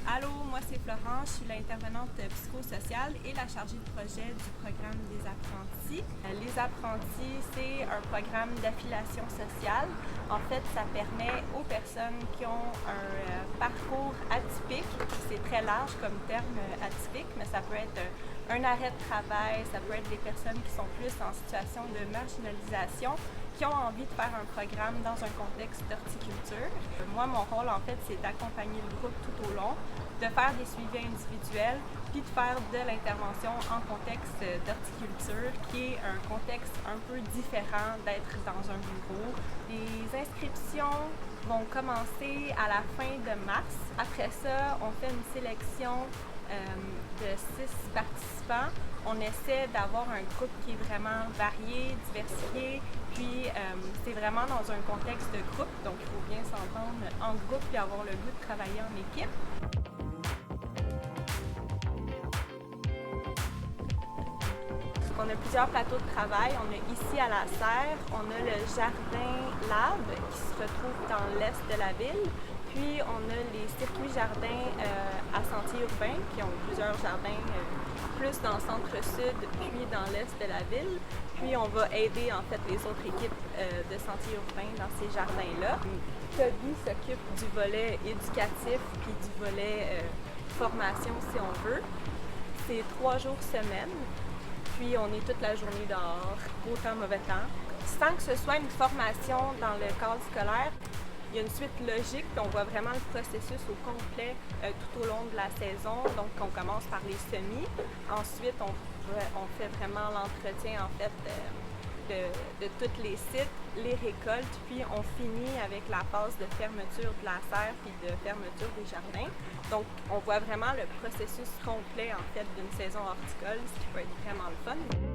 Allô, moi c'est Florence, je suis l'intervenante psychosociale et la chargée de projet du programme des apprentis. Les apprentis, c'est un programme d'affiliation sociale. En fait, ça permet aux personnes qui ont un parcours atypique, c'est très large comme terme atypique, mais ça peut être un arrêt de travail, ça peut être des personnes qui sont plus en situation de marginalisation, qui ont envie de faire un programme dans un contexte d'horticulture. Moi, mon rôle, en fait, c'est d'accompagner le groupe tout au long, de faire des suivis individuels, puis de faire de l'intervention en contexte d'horticulture, qui est un contexte un peu différent d'être dans un bureau. Les inscriptions vont commencer à la fin de mars. Après ça, on fait une sélection de 6 participants. On essaie d'avoir un groupe qui est vraiment varié, diversifié, puis c'est vraiment dans un contexte de groupe, donc il faut bien s'entendre en groupe et avoir le goût de travailler en équipe. On a plusieurs plateaux de travail. On a ici à la Serre, on a le jardin Lab qui se retrouve dans l'est de la ville. Puis on a les circuits jardins à sentier urbain qui ont plusieurs jardins plus dans le centre-sud puis dans l'est de la ville. Puis on va aider en fait les autres équipes de sentiers urbains dans ces jardins-là. Toby s'occupe du volet éducatif puis du volet formation si on veut. C'est 3 jours semaine. Puis on est toute la journée dehors, beau temps, mauvais temps. Sans que ce soit une formation dans le cadre scolaire, il y a une suite logique, puis on voit vraiment le processus au complet tout au long de la saison. Donc on commence par les semis. Ensuite, on fait vraiment l'entretien en fait de tous les sites, les récoltes, puis on finit avec la phase de fermeture de la serre puis de fermeture des jardins. Donc on voit vraiment le processus complet en fait d'une saison horticole, ce qui peut être vraiment le fun.